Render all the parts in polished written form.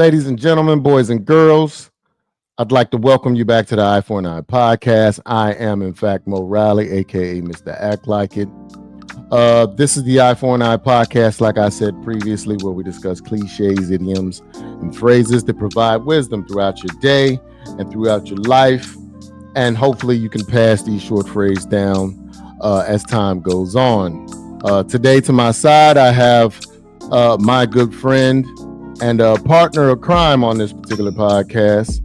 Ladies and gentlemen, boys and girls, I'd like to welcome you back to the Eye for an Eye podcast. I am, in fact, Mo Riley, aka Mr. Act Like It. This is the Eye for an Eye podcast, like I said previously, where we discuss cliches, idioms, and phrases that provide wisdom throughout your day and throughout your life. And hopefully, you can pass these short phrases down as time goes on. Today, to my side, I have my good friend and partner of crime on this particular podcast,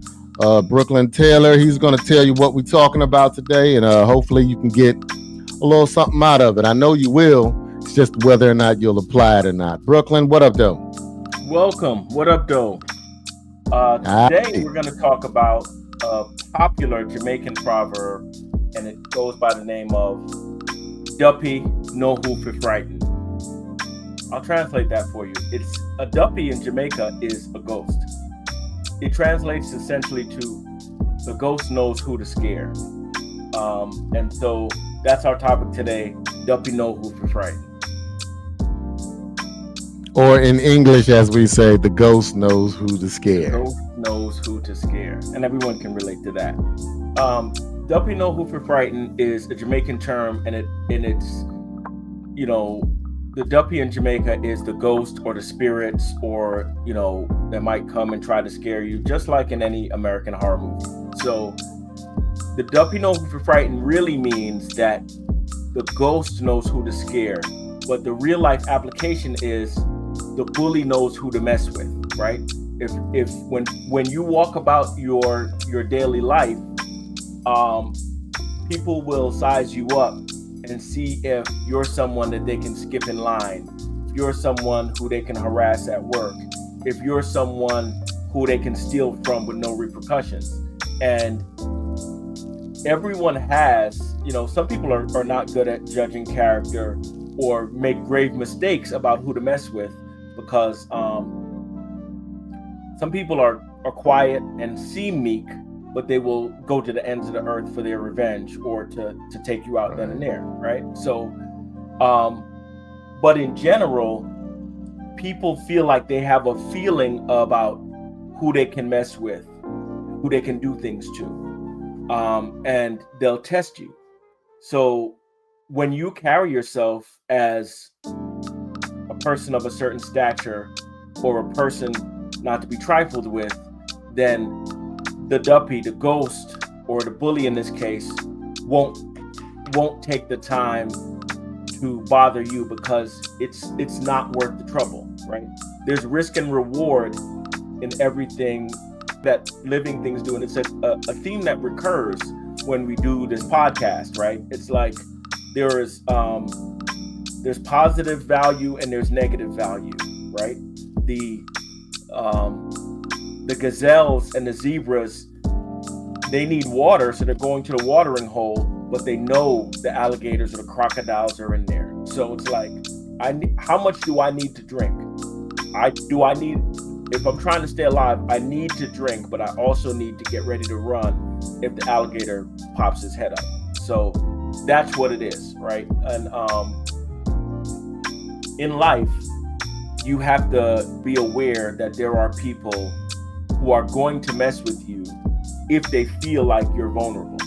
Brooklyn Taylor. He's going to tell you what we're talking about today, and hopefully you can get a little something out of it. I know you will. It's just whether or not you'll apply it or not. Brooklyn, what up, though? Welcome. What up, though? Today we're going to talk about a popular Jamaican proverb, and it goes by the name of Duppy, no who for Frighten. I'll translate that for you. It's a duppy in Jamaica is a ghost. It translates essentially to the ghost knows who to scare. And so that's our topic today. Duppy know who for frighten. Or in English, as we say, the ghost knows who to scare. The ghost knows who to scare. And everyone can relate to that. Duppy know who for frighten is a Jamaican term, and it's the duppy in Jamaica is the ghost or the spirits or, that might come and try to scare you, just like in any American horror movie. So the duppy know who for frighten really means that the ghost knows who to scare. But the real life application is the bully knows who to mess with, right? If when you walk about your daily life, people will size you up and see if you're someone that they can skip in line, if you're someone who they can harass at work, if you're someone who they can steal from with no repercussions. And everyone has, some people are not good at judging character or make grave mistakes about who to mess with because some people are quiet and seem meek, but they will go to the ends of the earth for their revenge or to take you out then and there, right? So, but in general, people feel like they have a feeling about who they can mess with, who they can do things to, and they'll test you. So when you carry yourself as a person of a certain stature or a person not to be trifled with, then the duppy, the ghost, or the bully in this case, won't take the time to bother you because it's not worth the trouble, right? There's risk and reward in everything that living things do, and it's a theme that recurs when we do this podcast, right? It's like there's positive value and there's negative value, right? The gazelles and the zebras, they need water, so they're going to the watering hole, but they know the alligators or the crocodiles are in there. So it's like, how much do I need to drink? If I'm trying to stay alive, I need to drink, but I also need to get ready to run if the alligator pops his head up. So that's what it is, right? And in life, you have to be aware that there are people who are going to mess with you if they feel like you're vulnerable.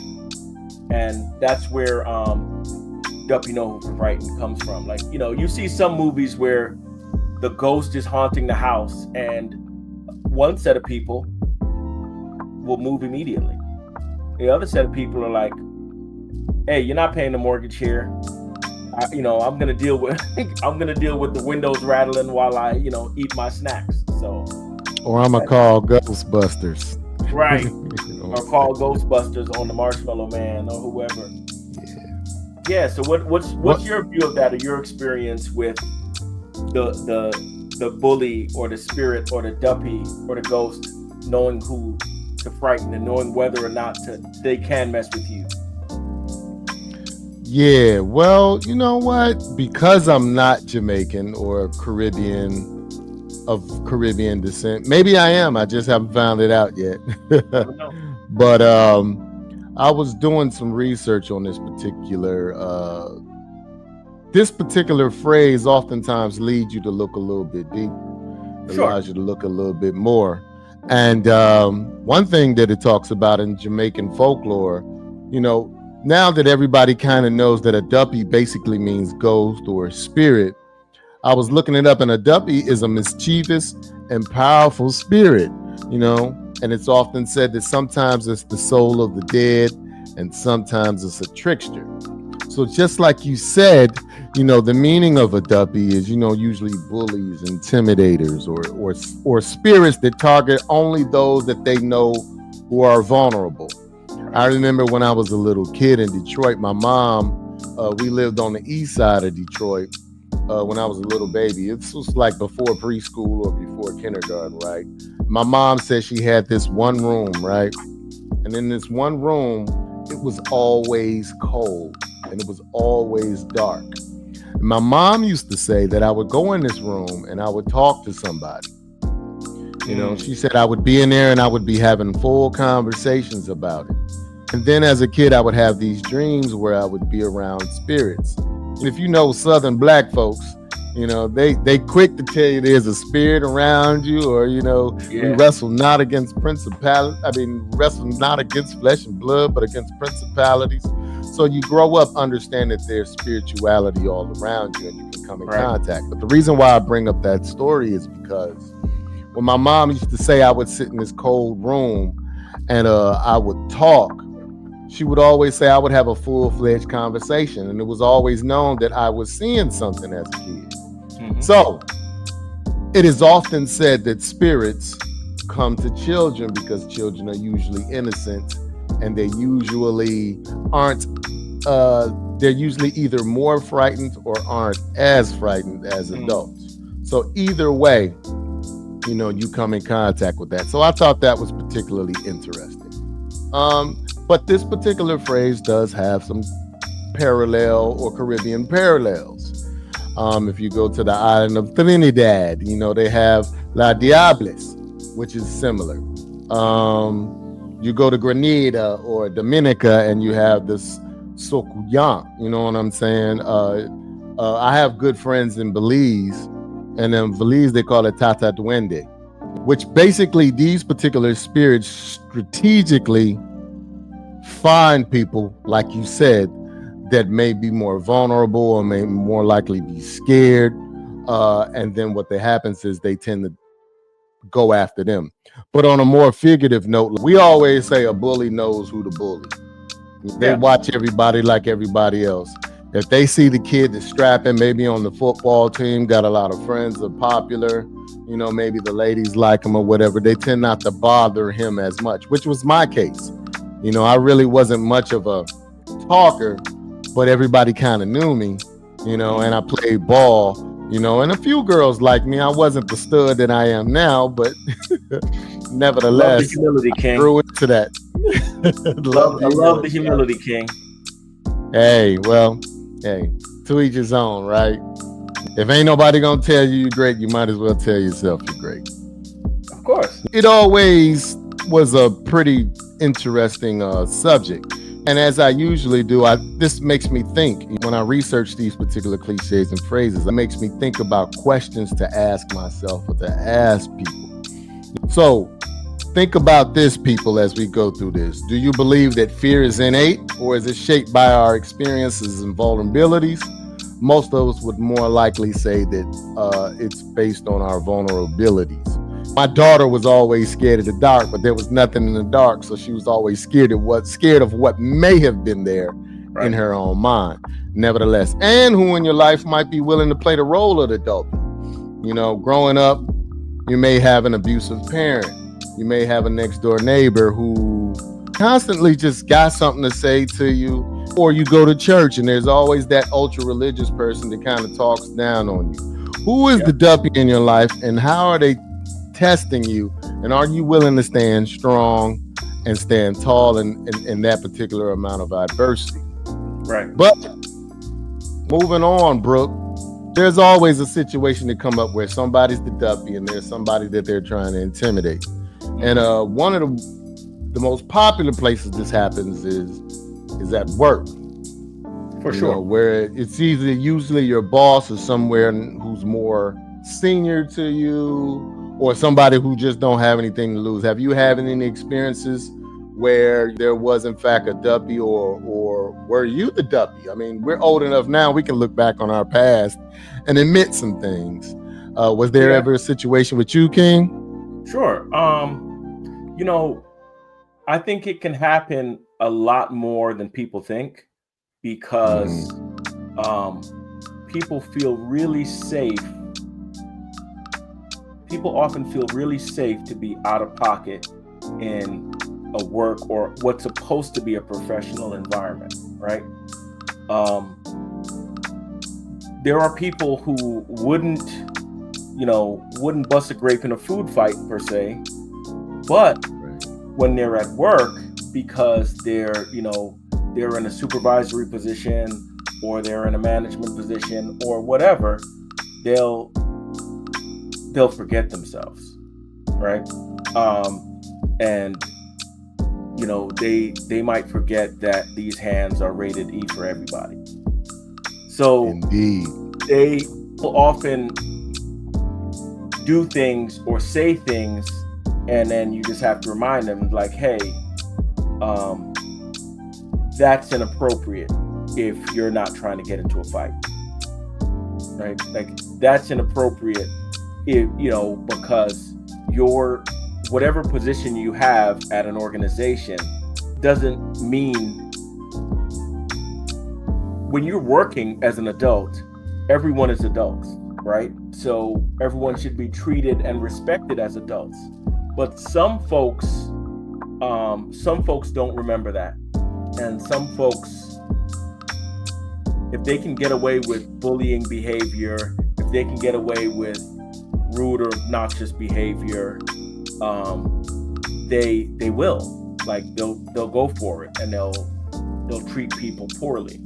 And that's where Duppy know who for frighten comes from. Like, you see some movies where the ghost is haunting the house and one set of people will move immediately. The other set of people are like, hey, you're not paying the mortgage here. I'm gonna deal with the windows rattling while I, eat my snacks. So, or I'm gonna call Ghostbusters. Right. Or call Ghostbusters on the Marshmallow Man or whoever. Yeah. So what's your view of that, or your experience with the bully or the spirit or the duppy or the ghost knowing who to frighten and knowing whether or not they can mess with you? Yeah, well, you know what? Because I'm not Jamaican or Caribbean descent, maybe I am. I just haven't found it out yet. But I was doing some research on this particular phrase. Oftentimes leads you to look a little bit deep. Sure. allows you to look a little bit more. And one thing that it talks about in Jamaican folklore, now that everybody kind of knows that a duppy basically means ghost or spirit, I was looking it up, and a duppy is a mischievous and powerful spirit, and it's often said that sometimes it's the soul of the dead and sometimes it's a trickster. So just like you said, the meaning of a duppy is, usually bullies, intimidators, or spirits that target only those that they know who are vulnerable. I remember when I was a little kid in Detroit, my mom, we lived on the east side of Detroit when I was a little baby. It was like before preschool or before kindergarten, right? My mom said she had this one room, right? And in this one room, it was always cold and it was always dark. And my mom used to say that I would go in this room and I would talk to somebody. She said I would be in there and I would be having full conversations about it. And then as a kid, I would have these dreams where I would be around spirits. And if you know Southern Black folks, they quick to tell you there's a spirit around you, or, we wrestle not against wrestle not against flesh and blood, but against principalities. So you grow up understanding that there's spirituality all around you and you can come in contact. But the reason why I bring up that story is because when my mom used to say I would sit in this cold room and I would talk, she would always say I would have a full-fledged conversation. And it was always known that I was seeing something as a kid. Mm-hmm. So it is often said that spirits come to children because children are usually innocent and they usually aren't, they're usually either more frightened or aren't as frightened as adults. So either way, you come in contact with that. So I thought that was particularly interesting. But this particular phrase does have some parallel or Caribbean parallels. If you go to the island of Trinidad, they have La Diables, which is similar. You go to Grenada or Dominica and you have this Sokuyan, you know what I'm saying? I have good friends in Belize, and in Belize they call it Tata Duende, which basically these particular spirits strategically find people, like you said, that may be more vulnerable or may more likely be scared. And then what happens is they tend to go after them. But on a more figurative note, we always say a bully knows who to bully. They watch everybody like everybody else. If they see the kid that's strapping, maybe on the football team, got a lot of friends, are popular, maybe the ladies like him or whatever, they tend not to bother him as much, which was my case. I really wasn't much of a talker, but everybody kind of knew me, and I played ball, and a few girls liked me. I wasn't the stud that I am now, but nevertheless, love the humility, King. I grew into that. I love the humility, King. Hey, to each his own, right? If ain't nobody gonna tell you you're great, you might as well tell yourself you're great. Of course. It always was a pretty interesting subject. And as I usually do, this makes me think. When I research these particular cliches and phrases, it makes me think about questions to ask myself or to ask people. So think about this, people, as we go through this. Do you believe that fear is innate, or is it shaped by our experiences and vulnerabilities? Most of us would more likely say that it's based on our vulnerabilities. My daughter was always scared of the dark, but there was nothing in the dark, so she was always scared of what may have been there in her own mind. Nevertheless, and who in your life might be willing to play the role of the dope. Growing up, you may have an abusive parent. You may have a next door neighbor who constantly just got something to say to you, or you go to church and there's always that ultra religious person that kind of talks down on you. Who is the duppy in your life, and how are they testing you, and are you willing to stand strong and stand tall in that particular amount of adversity? Right. But moving on, Brooke, there's always a situation to come up where somebody's the duppy and there's somebody that they're trying to intimidate. And one of the most popular places this happens is at work. For sure. Where it's usually your boss or somewhere who's more senior to you, or somebody who just don't have anything to lose. Have you had any experiences where there was in fact a duppy, or were you the duppy? I mean, we're old enough now, we can look back on our past and admit some things. Was there ever a situation with you, King? Sure. You know, I think it can happen a lot more than people think, because people feel really safe. People often feel really safe to be out of pocket in a work or what's supposed to be a professional environment, right? There are people who wouldn't bust a grape in a food fight per se, but when they're at work, because they're in a supervisory position or they're in a management position or whatever, they'll forget themselves, right? And they might forget that these hands are rated E for everybody. So indeed, they will often do things or say things, and then you just have to remind them, like, hey, that's inappropriate if you're not trying to get into a fight, right? Like, that's inappropriate if, because your whatever position you have at an organization doesn't mean, when you're working as an adult, everyone is adults, right? So everyone should be treated and respected as adults. But some folks don't remember that. And some folks, if they can get away with bullying behavior, if they can get away with rude or obnoxious behavior, they will. Like, they'll go for it, and they'll treat people poorly.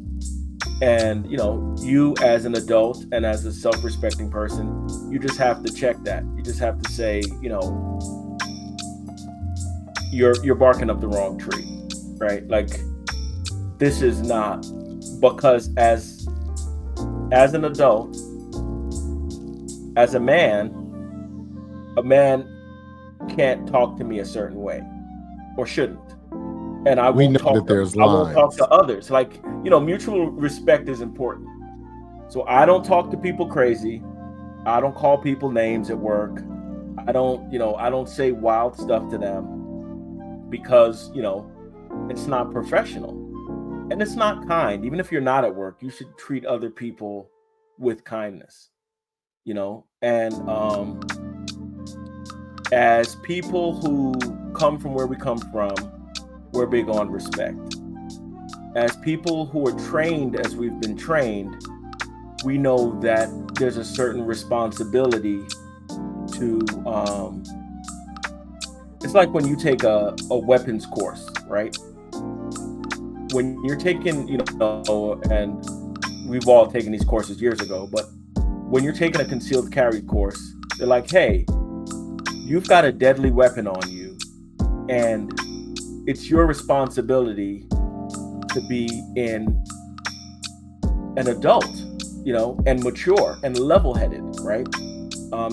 And you as an adult and as a self-respecting person, you just have to check that. You just have to say, you're barking up the wrong tree, right? Like, this is not, because as an adult, as a man can't talk to me a certain way, or shouldn't. And I won't talk to others. Like, mutual respect is important. So I don't talk to people crazy. I don't call people names at work. I don't say wild stuff to them, because, it's not professional and it's not kind. Even if you're not at work, you should treat other people with kindness, and as people who come from where we come from, we're big on respect. As people who are trained as we've been trained, we know that there's a certain responsibility to, it's like when you take a weapons course, right? When you're taking, and we've all taken these courses years ago, but when you're taking a concealed carry course, they're like, hey, you've got a deadly weapon on you, and it's your responsibility to be an adult, and mature and level-headed, right?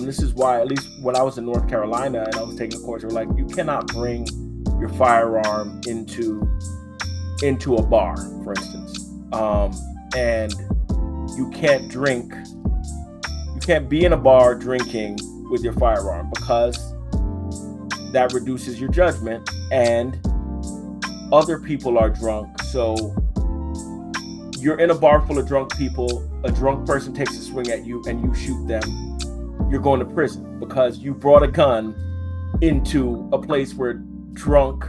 This is why, at least when I was in North Carolina and I was taking a course, they were like, you cannot bring your firearm into a bar, for instance, and you can't be in a bar drinking with your firearm, because that reduces your judgment, and other people are drunk. So you're in a bar full of drunk people, a drunk person takes a swing at you and you shoot them, you're going to prison, because you brought a gun into a place where drunk,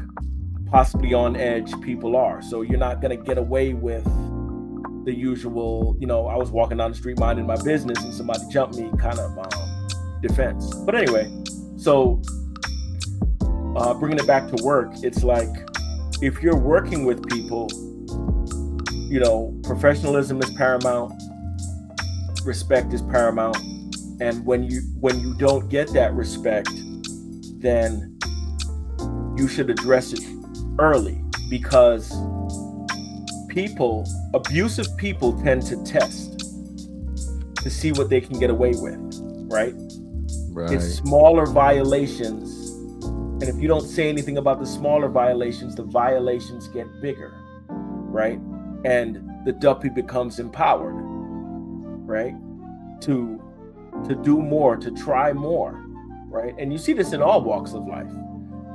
possibly on edge people are. So you're not going to get away with the usual, I was walking down the street minding my business and somebody jumped me kind of defense. But anyway, so bringing it back to work, it's like, if you're working with people, professionalism is paramount, respect is paramount, and when you don't get that respect, then you should address it early, because abusive people tend to test to see what they can get away with, right? It's Right. smaller violations. And if you don't say anything about the smaller violations, the violations get bigger, right? And the duppy becomes empowered, right? To do more, to try more, right? And you see this in all walks of life.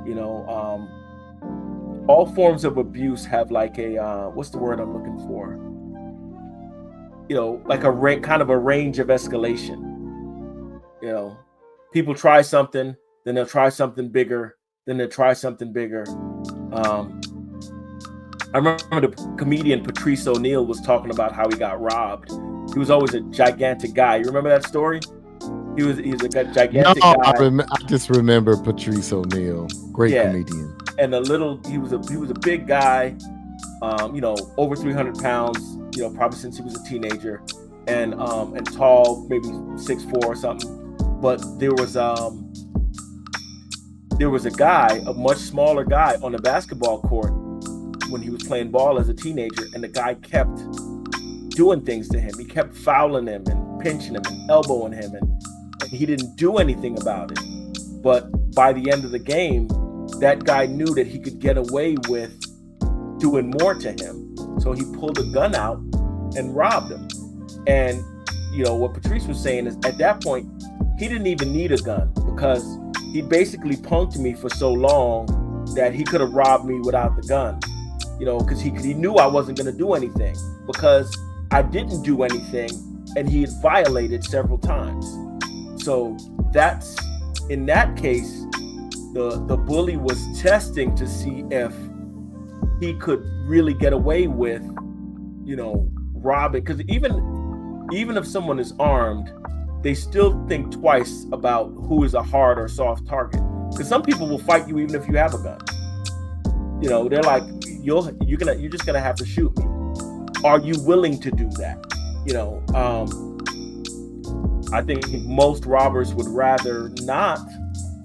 You know, all forms of abuse have like a what's the word I'm looking for? You know, like a kind of a range of escalation. You know, people try something, then they'll try something bigger, then they'll try something bigger. I remember the comedian Patrice O'Neal was talking about how he got robbed. He was always a gigantic guy. You remember that story? He's a No, gigantic guy. I just remember Patrice O'Neal, great Yeah. comedian. And he was a big guy, you know, over 300 pounds, you know, probably since he was a teenager, and tall, maybe 6'4" or something. But there was a guy, a much smaller guy, on the basketball court when he was playing ball as a teenager, and the guy kept doing things to him. He kept fouling him and pinching him and elbowing him, and he didn't do anything about it. But by the end of the game, that guy knew that he could get away with doing more to him. So he pulled a gun out and robbed him. And, you know, what Patrice was saying is at that point, he didn't even need a gun because he basically punked me for so long that he could have robbed me without the gun. You know, because he knew I wasn't going to do anything because I didn't do anything and he had violated several times. So that's, in that case, the bully was testing to see if he could really get away with, you know, robbing. Because even if someone is armed, they still think twice about who is a hard or soft target. Because some people will fight you even if you have a gun. You know, they're like, you're just gonna have to shoot me. Are you willing to do that? You know, I think most robbers would rather not,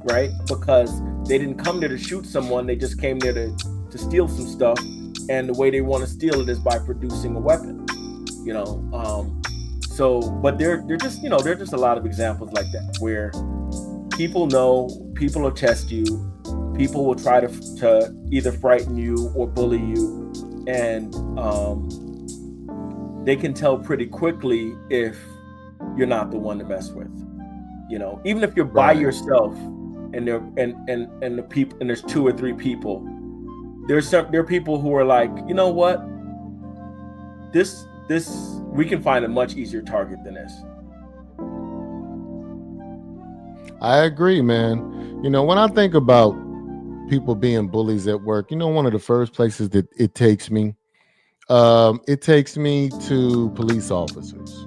right? Because they didn't come there to shoot someone. They just came there to steal some stuff. And the way they want to steal it is by producing a weapon, you know? But there are just a lot of examples like that where people know, people will test you, people will try to either frighten you or bully you. And they can tell pretty quickly if you're not the one to mess with, you know, even if you're by yourself and the people, and there's 2 or 3 people, there are people who are like, you know what, this we can find a much easier target than this. I agree, man. You know, when I think about people being bullies at work, you know, one of the first places that it takes me to police officers,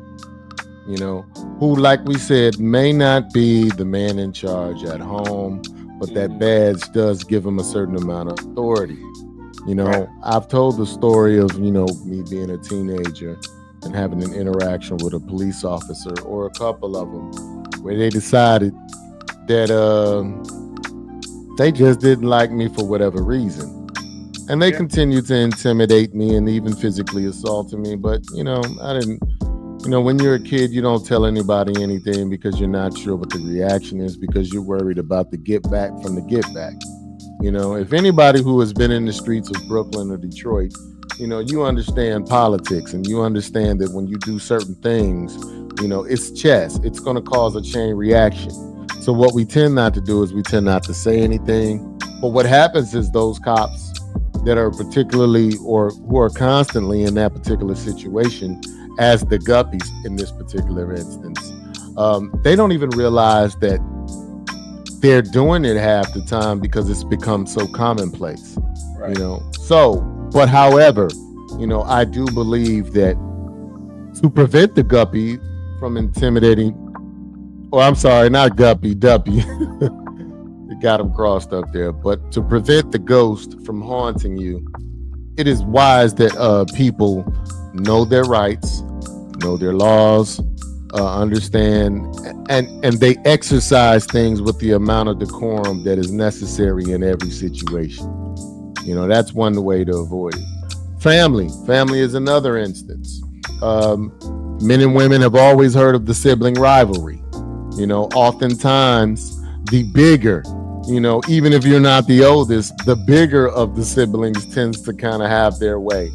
you know, who, like we said, may not be the man in charge at home, but that badge does give them a certain amount of authority. You know, right. I've told the story of, you know, me being a teenager and having an interaction with a police officer or a couple of them where they decided that they just didn't like me for whatever reason. And they continued to intimidate me and even physically assaulted me. But, you know, I didn't, you know, when you're a kid, you don't tell anybody anything because you're not sure what the reaction is, because you're worried about the get back from the get back. You know, if anybody who has been in the streets of Brooklyn or Detroit, you know, you understand politics and you understand that when you do certain things, you know, it's chess. It's going to cause a chain reaction. So what we tend not to do is we tend not to say anything. But what happens is those cops that are particularly or who are constantly in that particular situation, as the guppies in this particular instance, they don't even realize that they're doing it half the time because it's become so commonplace, right. You know. So, but however, you know, I do believe that to prevent the guppy from intimidating, or I'm sorry, not guppy, Duppy. You got him crossed up there. But to prevent the ghost from haunting you, it is wise that people know their rights, know their laws, understand, and they exercise things with the amount of decorum that is necessary in every situation. You know, that's one way to avoid it. Family is another instance. Men and women have always heard of the sibling rivalry. Oftentimes the bigger, even if you're not the oldest, the bigger of the siblings tends to kind of have their way.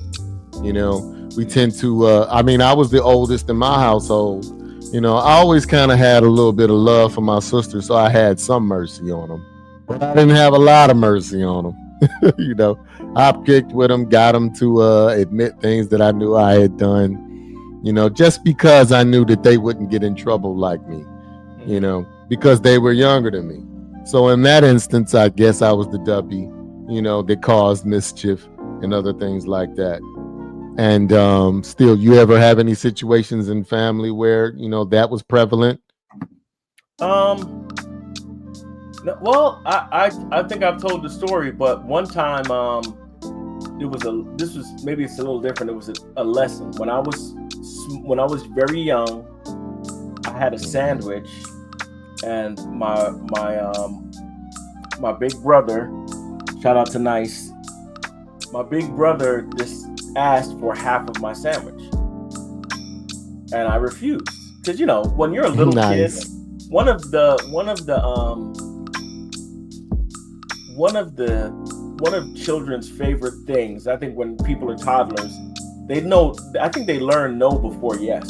We tend to, I was the oldest in my household. I always kind of had a little bit of love for my sister, so I had some mercy on them. But I didn't have a lot of mercy on them. I picked with them, got them to admit things that I knew I had done, just because I knew that they wouldn't get in trouble like me, because they were younger than me. So in that instance, I guess I was the Duppy, that caused mischief and other things like that. And still, you ever have any situations in family where that was prevalent? Well, I think I've told the story, but one time this was maybe it's a little different. It was a lesson when I was very young. I had a sandwich, and my big brother, shout out to Nice, my big brother just asked for half of my sandwich, and I refused because when you're a little Nice. kid, one of children's favorite things, I think, when people are toddlers, I think they learn no before yes,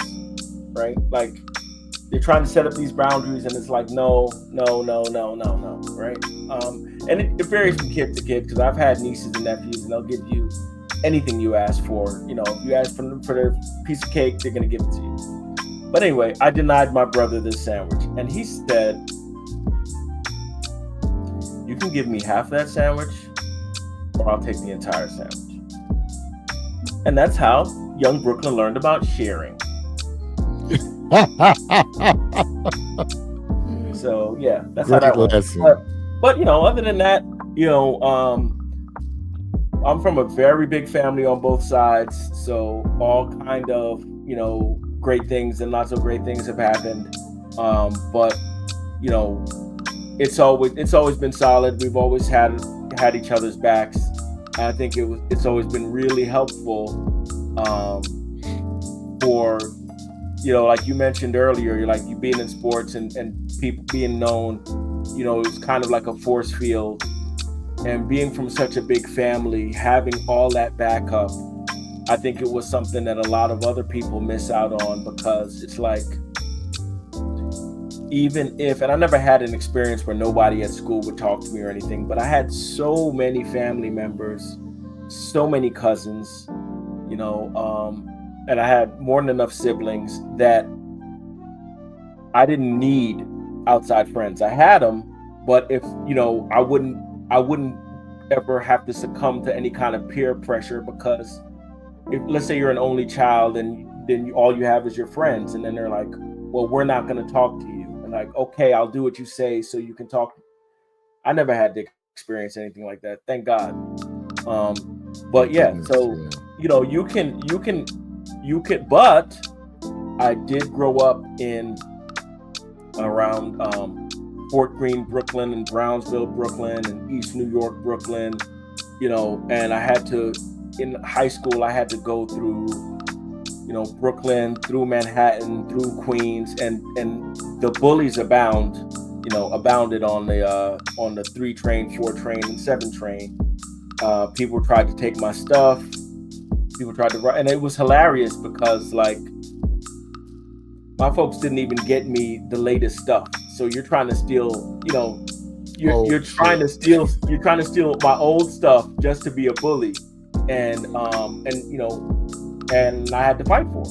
right? Like they're trying to set up these boundaries, and it's like no, right? And it varies from kid to kid, because I've had nieces and nephews, and they'll give you anything you ask for. If you ask for their piece of cake, they're gonna give it to you. But anyway, I denied my brother this sandwich, and he said, "You can give me half that sandwich, or I'll take the entire sandwich." And that's how young Brooklyn learned about sharing. So yeah, that's Great how that went. lesson. But other than that, I'm from a very big family on both sides, so all kind of great things and lots of great things have happened. But it's always been solid. We've always had each other's backs. And I think it's always been really helpful for like you mentioned earlier, like you being in sports and people being known, it's kind of like a force field. And being from such a big family, having all that backup, I think it was something that a lot of other people miss out on, because it's like, even if, and I never had an experience where nobody at school would talk to me or anything, but I had so many family members, so many cousins, and I had more than enough siblings that I didn't need outside friends. I had them, but if, I wouldn't ever have to succumb to any kind of peer pressure, because if, let's say you're an only child, and then all you have is your friends, and then they're like, well, we're not going to talk to you. And like, okay, I'll do what you say so you can talk. I never had to experience anything like that. Thank God. But yeah, so, you can, but I did grow up in around Fort Greene, Brooklyn, and Brownsville, Brooklyn, and East New York, Brooklyn, and I had to, in high school, I had to go through, Brooklyn, through Manhattan, through Queens, and the bullies abounded on the 3 train, 4 train, and 7 train. People tried to take my stuff. People tried to write, and it was hilarious because, like, my folks didn't even get me the latest stuff. So you're trying to steal, you're trying to steal my old stuff just to be a bully, and I had to fight for it,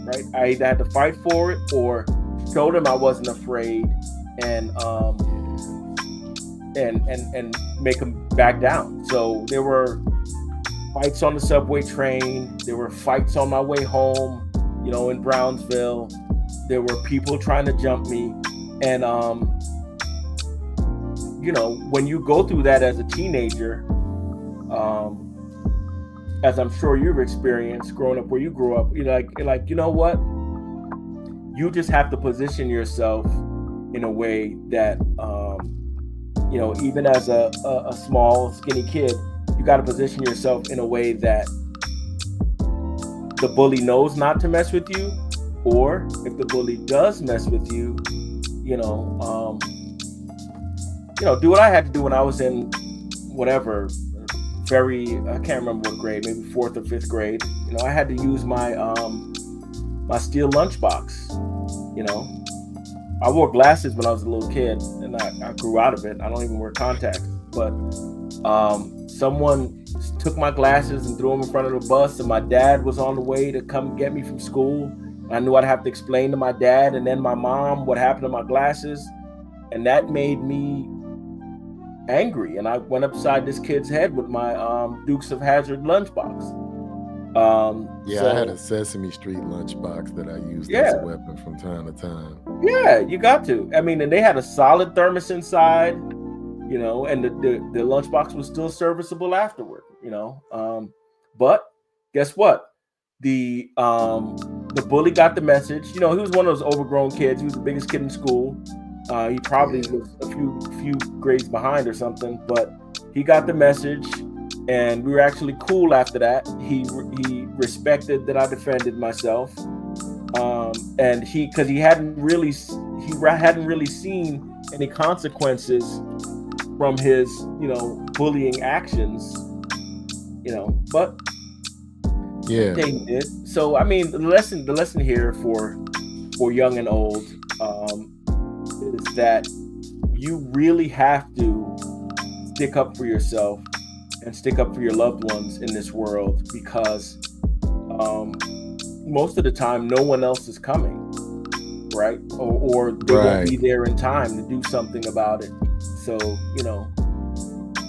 right? I either had to fight for it or show them I wasn't afraid, and make them back down. So there were fights on the subway train. There were fights on my way home, in Brownsville. There were people trying to jump me. And, when you go through that as a teenager, as I'm sure you've experienced growing up where you grew up, you're like, you know what? You just have to position yourself in a way that, even as a small, skinny kid, you got to position yourself in a way that the bully knows not to mess with you, or if the bully does mess with you, do what I had to do when I was in whatever, I can't remember what grade, maybe fourth or fifth grade. I had to use my my steel lunchbox. I wore glasses when I was a little kid, and I grew out of it. I don't even wear contacts. But someone took my glasses and threw them in front of the bus, and my dad was on the way to come get me from school. I knew I'd have to explain to my dad and then my mom what happened to my glasses, and that made me angry. And I went upside this kid's head with my Dukes of Hazzard lunchbox. I had a Sesame Street lunchbox that I used as a weapon from time to time. Yeah, you got to. I mean, and they had a solid thermos inside, and the lunchbox was still serviceable afterward, But guess what? The bully got the message. He was one of those overgrown kids. He was the biggest kid in school. He probably was a few grades behind or something, but he got the message. And we were actually cool after that. He respected that I defended myself, and because he hadn't really seen any consequences from his bullying actions, but they did. So I mean, the lesson here for young and old is that you really have to stick up for yourself and stick up for your loved ones in this world, because most of the time no one else is coming, right? Or they won't be there in time to do something about it. So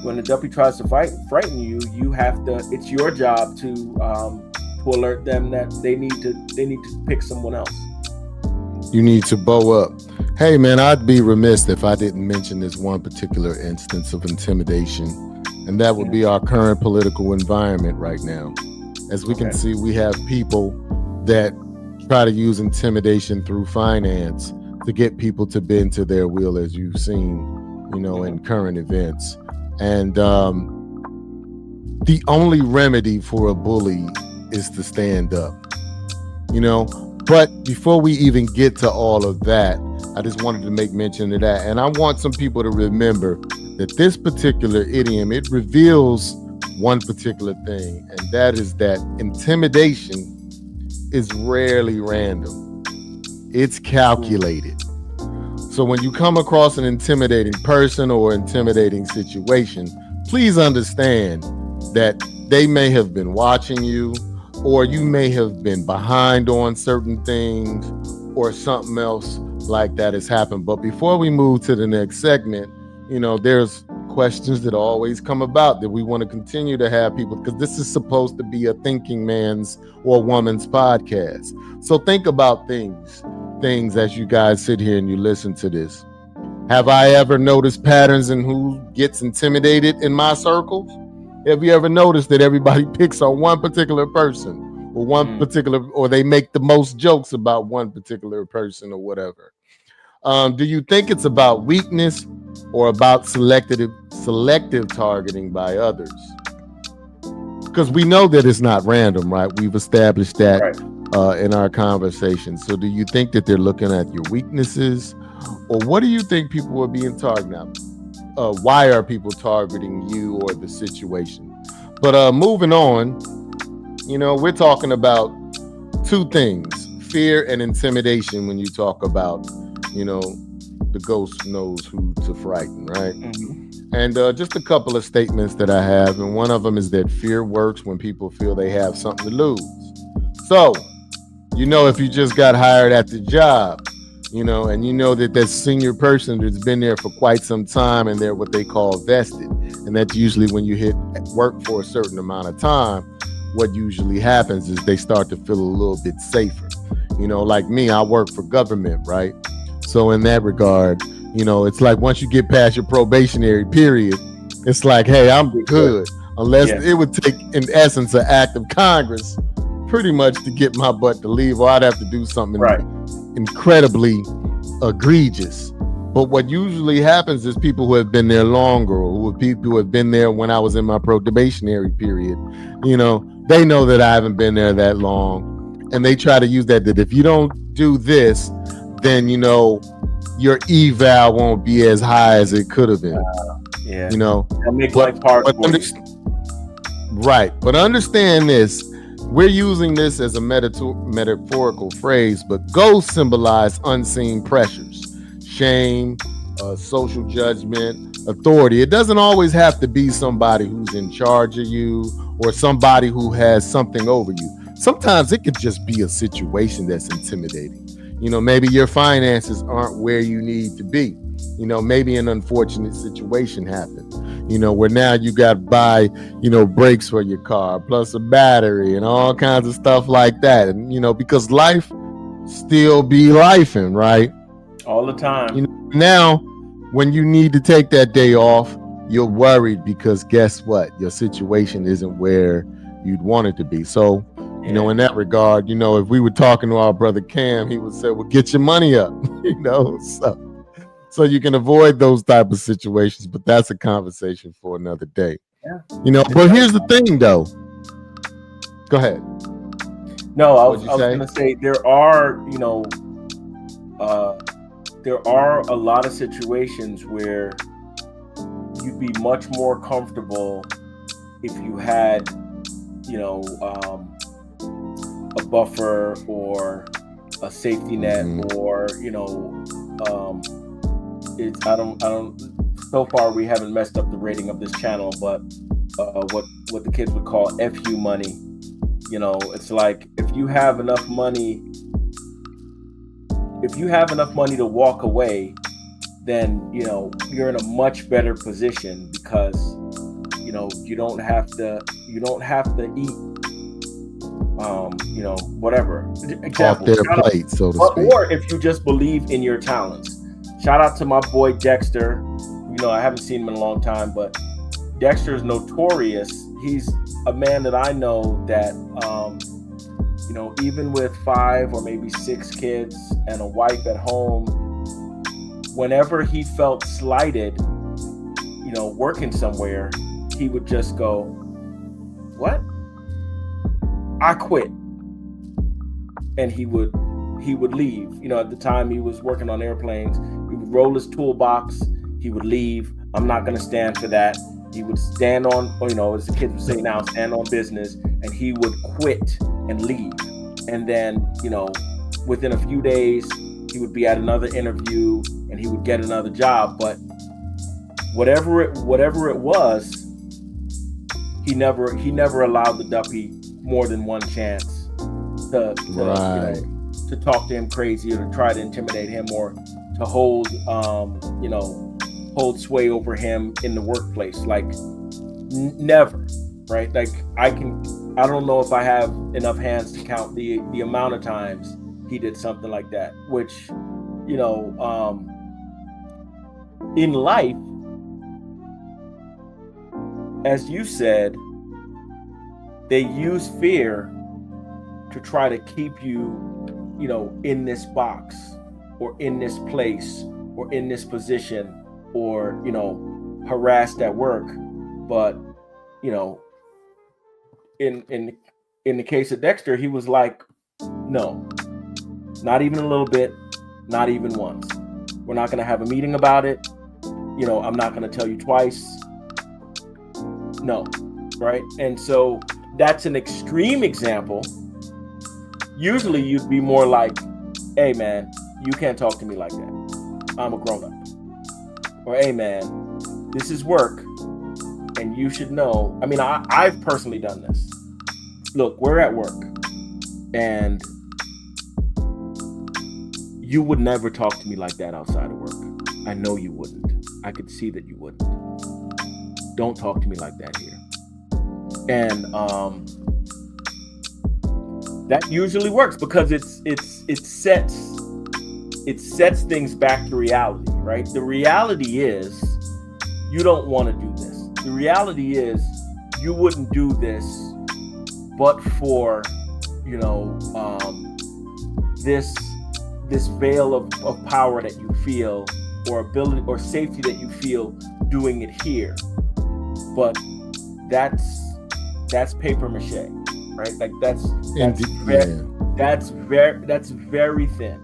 when the Duppy tries to frighten you, you have to. It's your job to alert them that they need to pick someone else. You need to bow up. Hey man, I'd be remiss if I didn't mention this one particular instance of intimidation. And that would be our current political environment right now. As we can see, we have people that try to use intimidation through finance to get people to bend to their will, as you've seen, in current events. And the only remedy for a bully is to stand up, But before we even get to all of that, I just wanted to make mention of that. And I want some people to remember that this particular idiom, it reveals one particular thing, and that is that intimidation is rarely random. It's calculated. So when you come across an intimidating person or intimidating situation, please understand that they may have been watching you, or you may have been behind on certain things, or something else like that has happened. But before we move to the next segment, there's questions that always come about that we want to continue to have people, because this is supposed to be a thinking man's or woman's podcast. So think about things as you guys sit here and you listen to this. Have I ever noticed patterns in who gets intimidated in my circles? Have you ever noticed that everybody picks on one particular person or they make the most jokes about one particular person or whatever? Do you think it's about weakness or about selective targeting by others? Because we know that it's not random, right? We've established that in our conversation. So do you think that they're looking at your weaknesses, or what do you think people are being targeted? Why are people targeting you or the situation? But moving on, we're talking about two things: fear and intimidation. When you talk about, the ghost knows who to frighten, right? Mm-hmm. And just a couple of statements that I have, and one of them is that fear works when people feel they have something to lose. So, if you just got hired at the job, and that senior person that's been there for quite some time, and they're what they call vested, and that's usually when you hit work for a certain amount of time, what usually happens is they start to feel a little bit safer. Like me, I work for government, right? So in that regard, it's like once you get past your probationary period, it's like, hey, I'm good. Unless it would take, in essence, an act of Congress pretty much to get my butt to leave, or I'd have to do something incredibly egregious. But what usually happens is people who have been there longer, or people who have been there when I was in my probationary period, they know that I haven't been there that long. And they try to use that if you don't do this, then, your eval won't be as high as it could have been. Yeah. You know, They'll make life hard for you. Right. But understand this. We're using this as a metaphorical phrase, but ghosts symbolize unseen pressures, shame, social judgment, authority. It doesn't always have to be somebody who's in charge of you or somebody who has something over you. Sometimes it could just be a situation that's intimidating. You know, maybe your finances aren't where you need to be. You know, maybe an unfortunate situation happened, you know, where now you got to buy, you know, brakes for your car, plus a battery and all kinds of stuff like that. And, you know, because life still be lifing, right? All the time. You know, now, when you need to take that day off, you're worried because guess what? Your situation isn't where you'd want it to be. So, you know, in that regard, you know, if we were talking to our brother Cam, he would say, well, get your money up, you know, so you can avoid those type of situations. But that's a conversation for another day. Yeah. You know, but here's the thing, though. Go ahead. No, I was going to say there are, you know, there are a lot of situations where you'd be much more comfortable if you had, you know, a buffer or a safety net, or, you know, I don't. So far, we haven't messed up the rating of this channel, but what the kids would call FU money. You know, it's like if you have enough money to walk away, then, you know, you're in a much better position because, you know, you don't have to eat, you know, whatever. Example, off their plate, so to speak. Or if you just believe in your talents. Shout out to my boy Dexter. You know, I haven't seen him in a long time, but Dexter is notorious. He's a man that I know that, you know, even with 5 or maybe 6 kids and a wife at home, whenever he felt slighted, you know, working somewhere, he would just go, "What? I quit." And he would leave. You know, at the time he was working on airplanes, he would roll his toolbox, he would leave. I'm not going to stand for that. He would stand on, or, you know, as the kids would say now, stand on business, and he would quit and leave. And then, you know, within a few days, he would be at another interview and he would get another job. But whatever it was, he never allowed the Duppy more than one chance to talk to him crazy or to try to intimidate him or to hold sway over him in the workplace. Like never, right? Like I don't know if I have enough hands to count the amount of times he did something like that, which, you know, in life, as you said, they use fear to try to keep you, you know, in this box or in this place or in this position or, you know, harassed at work. But, you know, in the case of Dexter, he was like, no, not even a little bit, not even once. We're not going to have a meeting about it. You know, I'm not going to tell you twice. No, right? And so that's an extreme example. Usually you'd be more like, hey man, you can't talk to me like that. I'm a grown-up. Or hey man, this is work and you should know. I mean, I've personally done this. Look, we're at work and you would never talk to me like that outside of work. I know you wouldn't. I could see that you wouldn't. Don't talk to me like that here. And that usually works because it sets things back to reality, right? The reality is you don't want to do this. The reality is you wouldn't do this but for, you know, this veil of power that you feel or ability or safety that you feel doing it here. But that's paper mache, right? Like that's very thin.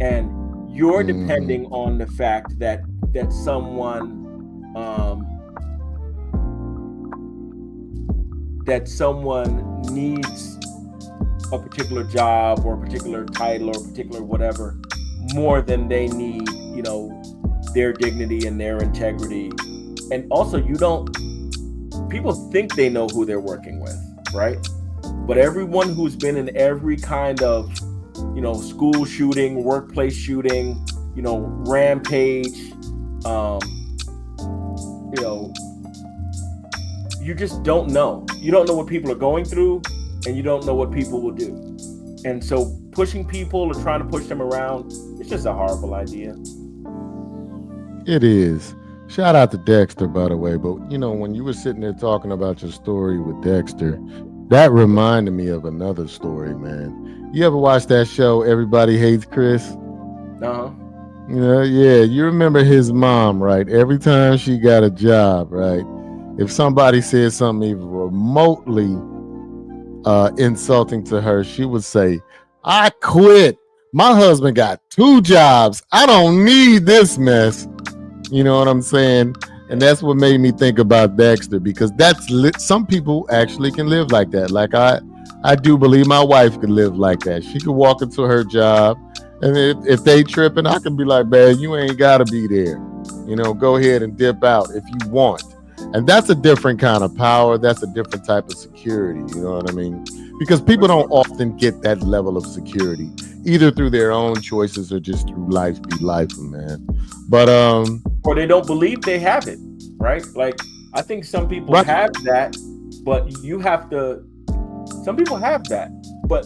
And you're depending on the fact that someone needs a particular job or a particular title or a particular whatever more than they need, you know, their dignity and their integrity. And also, people think they know who they're working with, right? But everyone who's been in every kind of, you know, school shooting, workplace shooting, you know, rampage, you know, you just don't know. You don't know what people are going through, and you don't know what people will do. And so pushing people or trying to push them around, it's just a horrible idea. It is. Shout out to Dexter, by the way. But, you know, when you were sitting there talking about your story with Dexter, that reminded me of another story, man. You ever watch that show, Everybody Hates Chris? Uh-huh. You know, yeah, you remember his mom, right? Every time she got a job, right? If somebody said something even remotely insulting to her, she would say, "I quit. My husband got 2 jobs. I don't need this mess." You know what I'm saying? And that's what made me think about Dexter, because some people actually can live like that. Like I do believe my wife could live like that. She could walk into her job, and if they tripping, I can be like, "Man, you ain't gotta be there. You know, go ahead and dip out if you want." And that's a different kind of power. That's a different type of security. You know what I mean? Because people don't often get that level of security, either through their own choices or just through life be life, man. But or they don't believe they have it, right? Like, I think some people have that, but some people have that, but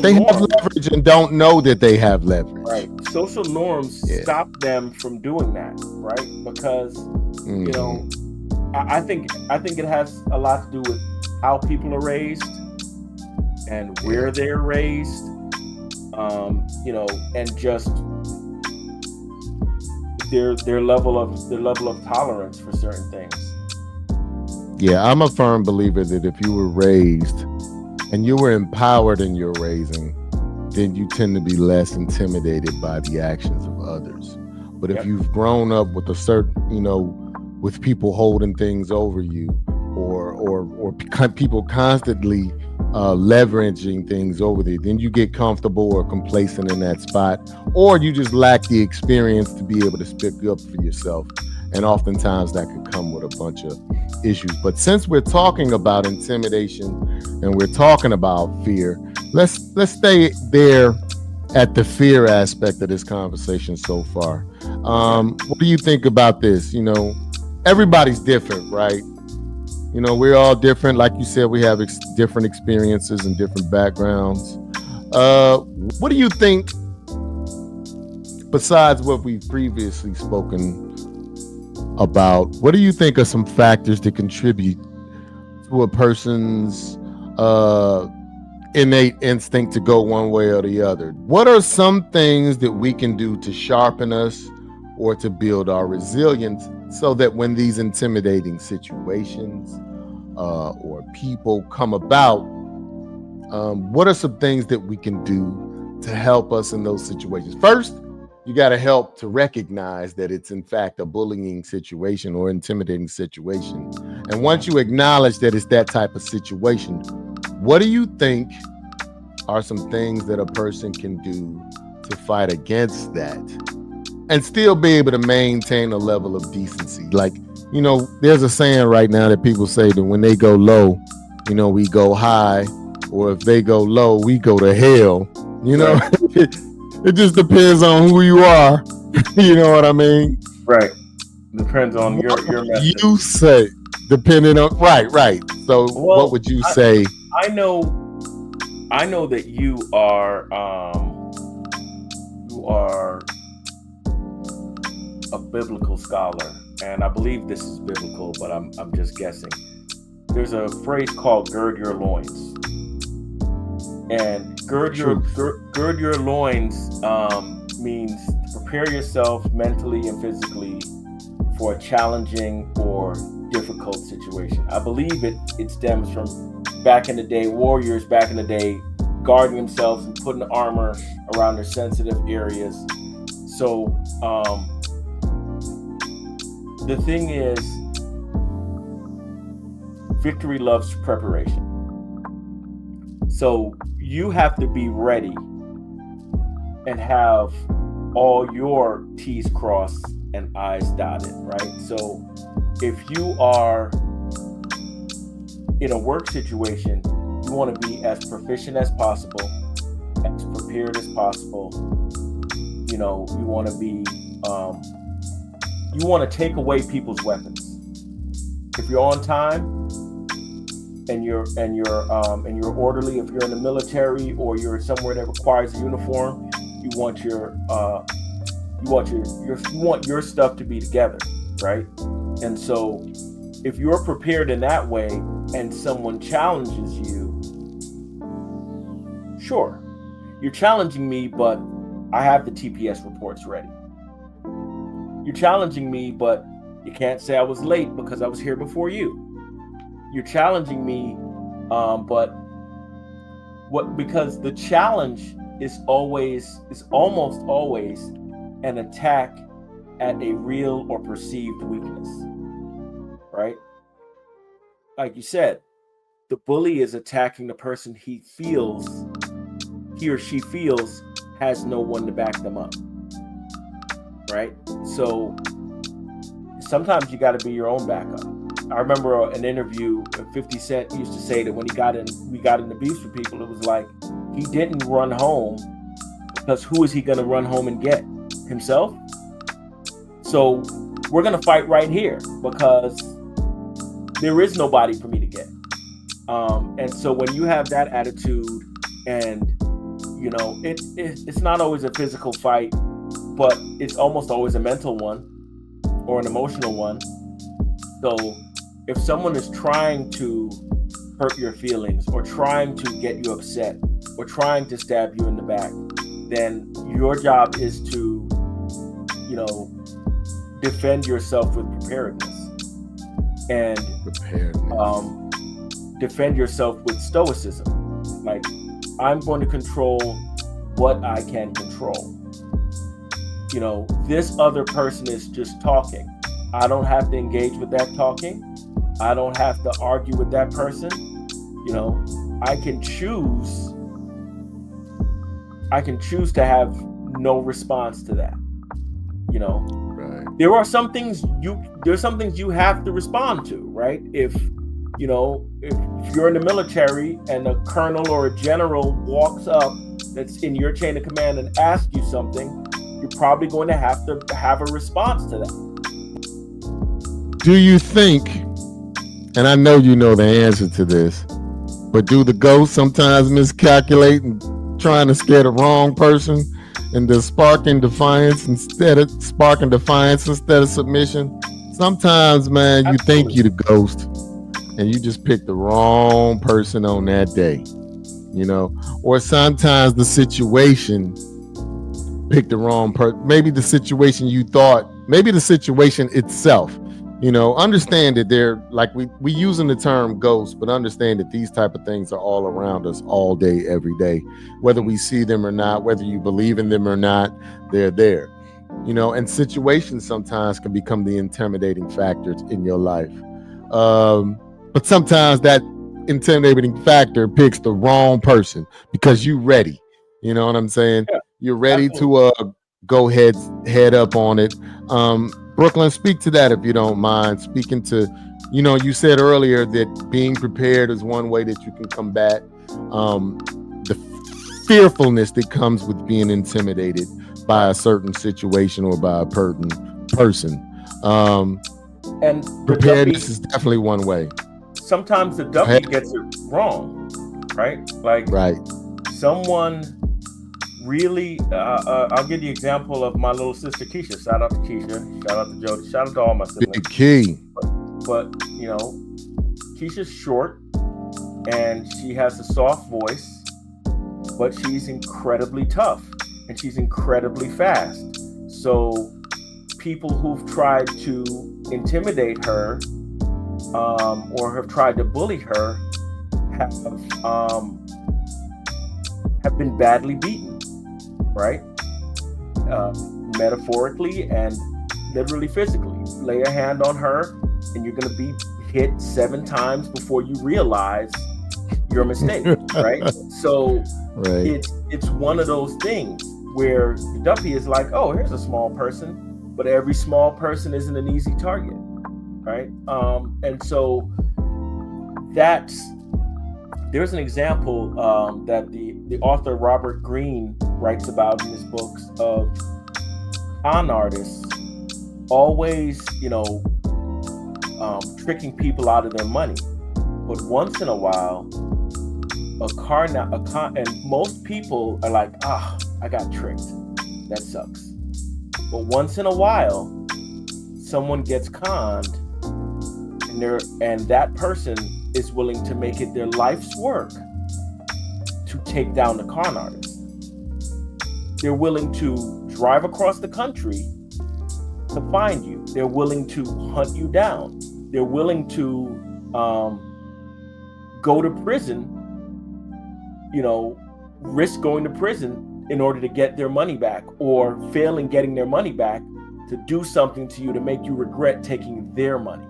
they have leverage and don't know that they have leverage. Right. Social norms stop them from doing that, right? Because you know, I think it has a lot to do with how people are raised and where they're raised, you know, and just their level of tolerance for certain things. Yeah, I'm a firm believer that if you were raised and you were empowered in your raising, then you tend to be less intimidated by the actions of others. But if you've grown up with a certain, you know, with people holding things over you, or people constantly leveraging things over you, then you get comfortable or complacent in that spot, or you just lack the experience to be able to speak up for yourself. And oftentimes that could come with a bunch of issues. But since we're talking about intimidation and we're talking about fear, let's stay there at the fear aspect of this conversation so far. What do you think about this? You know, everybody's different, right? You know, we're all different. Like you said, we have different experiences and different backgrounds. What do you think, besides what we've previously spoken about, what do you think are some factors that contribute to a person's innate instinct to go one way or the other? What are some things that we can do to sharpen us or to build our resilience so that when these intimidating situations or people come about, what are some things that we can do to help us in those situations? First, you got to help to recognize that it's in fact a bullying situation or intimidating situation. And once you acknowledge that it's that type of situation, what do you think are some things that a person can do to fight against that and still be able to maintain a level of decency? Like, you know, there's a saying right now that people say that when they go low, you know, we go high, or if they go low, we go to hell. You know, it just depends on who you are. You know what I mean? Right. Depends on your message. You say, depending on right. So what would you say? I know that you are a biblical scholar, and I believe this is biblical, but I'm just guessing. There's a phrase called "gird your loins," and gird your loins means to prepare yourself mentally and physically for a challenging or difficult situation. I believe it stems from back in the day, warriors back in the day guarding themselves and putting armor around their sensitive areas. So the thing is, victory loves preparation. So you have to be ready and have all your T's crossed and I's dotted, right? So if you are in a work situation, you want to be as proficient as possible, as prepared as possible. You know, you want to be, you want to take away people's weapons. If you're on time and you're orderly, if you're in the military or you're somewhere that requires a uniform, you want your stuff to be together, right? And so if you're prepared in that way and someone challenges you, sure, you're challenging me, but I have the TPS reports ready. You're challenging me, but you can't say I was late because I was here before you. You're challenging me, because the challenge is almost always an attack at a real or perceived weakness, right? Like you said, the bully is attacking the person he or she feels has no one to back them up, right? So sometimes you got to be your own backup. I remember an interview 50 Cent used to say that when we got in the beefs with people, it was like he didn't run home because who is he going to run home and get? Himself? So we're going to fight right here because there is nobody for me to get. And so when you have that attitude, and you know, it's not always a physical fight, but it's almost always a mental one or an emotional one. So if someone is trying to hurt your feelings or trying to get you upset or trying to stab you in the back, then your job is to, you know, defend yourself with preparedness and defend yourself with stoicism. Like, I'm going to control what I can control. You know, this other person is just talking. I don't have to engage with that talking. I don't have to argue with that person. You know, I can choose to have no response to that. You know, right. There's some things you have to respond to, right? If you're in the military and a colonel or a general walks up that's in your chain of command and asks you something, you're probably going to have a response to that. Do you think, and I know you know the answer to this, but do the ghosts sometimes miscalculate and trying to scare the wrong person and they're sparking defiance instead of submission? Sometimes, man, you Absolutely. think you're the ghost and you just pick the wrong person on that day, you know? Or sometimes the situation picked the wrong person. Maybe the situation itself. You know, understand that they're like we using the term ghost, but understand that these type of things are all around us all day, every day. Whether we see them or not, whether you believe in them or not, they're there. You know, and situations sometimes can become the intimidating factors in your life. But sometimes that intimidating factor picks the wrong person because you're ready. You know what I'm saying? Yeah, you're ready absolutely. to go head up on it. Brooklyn, speak to that if you don't mind. Speaking to, you know, you said earlier that being prepared is one way that you can combat the fearfulness that comes with being intimidated by a certain situation or by a person. And preparedness is definitely one way. Sometimes the Duppy gets it wrong, right? Like, right. Someone really, I'll give you an example of my little sister Keisha. Shout out to Keisha. Shout out to Jody. Shout out to all my siblings. Big key. But you know, Keisha's short and she has a soft voice, but she's incredibly tough and she's incredibly fast. So people who've tried to intimidate her or have tried to bully her have been badly beaten, right? Metaphorically and literally physically. Lay a hand on her and you're going to be hit 7 times before you realize your mistake, right? So right. it's one of those things where the Duppy is like, oh, here's a small person, but every small person isn't an easy target, right? And so there's an example that the author Robert Greene writes about in his books of con artists always, tricking people out of their money, but once in a while, and most people are like, I got tricked. That sucks. But once in a while, someone gets conned, and that person is willing to make it their life's work to take down the con artist. They're willing to drive across the country to find you. They're willing to hunt you down. They're willing to go to prison, risk going to prison in order to get their money back, or failing getting their money back to do something to you to make you regret taking their money,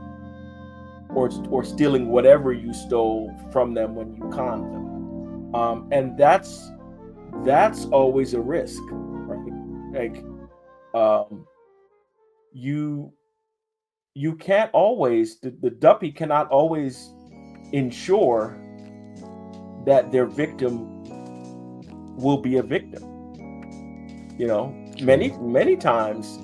or stealing whatever you stole from them when you conned them. And that's always a risk, right? Like, you can't always, the Duppy cannot always ensure that their victim will be a victim. Many times,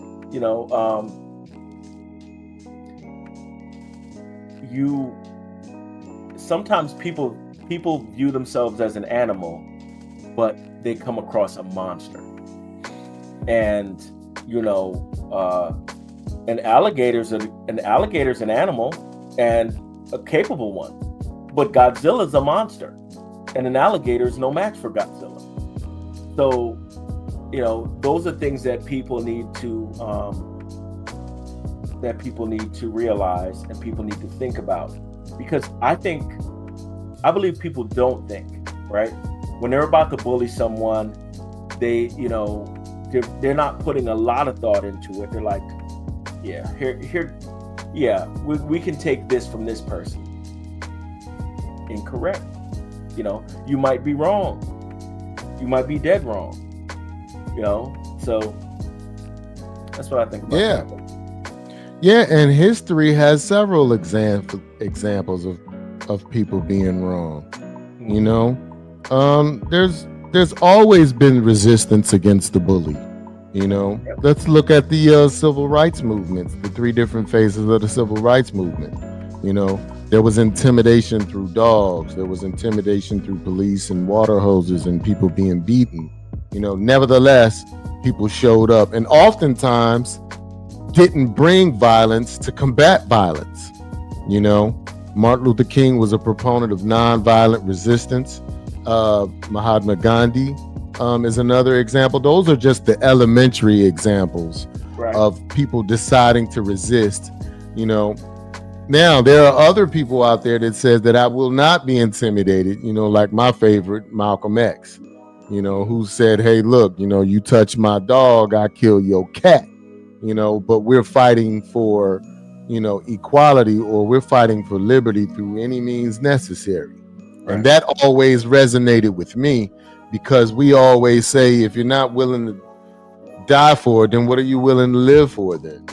sometimes people view themselves as an animal, but they come across a monster. And an alligator's an animal, and a capable one, but Godzilla's a monster, and an alligator is no match for Godzilla. So, those are things that people need to realize and people need to think about, because I believe people don't think, right? When they're about to bully someone, they're not putting a lot of thought into it. They're like, we can take this from this person. Incorrect. You might be wrong. You might be dead wrong. So that's what I think about. Yeah, and history has several examples of people being wrong. There's always been resistance against the bully. Let's look at the civil rights movements, the 3 different phases of the civil rights movement. There was intimidation through dogs. There was intimidation through police and water hoses and people being beaten. Nevertheless, people showed up and oftentimes didn't bring violence to combat violence. Martin Luther King was a proponent of nonviolent resistance. Mahatma Gandhi is another example. Those are just the elementary examples of people deciding to resist. Now there are other people out there that says that I will not be intimidated, like my favorite, Malcolm X, who said, hey, look, you touch my dog, I kill your cat, but we're fighting for, equality, or we're fighting for liberty through any means necessary. Right. And that always resonated with me, because we always say, if you're not willing to die for it, then what are you willing to live for then?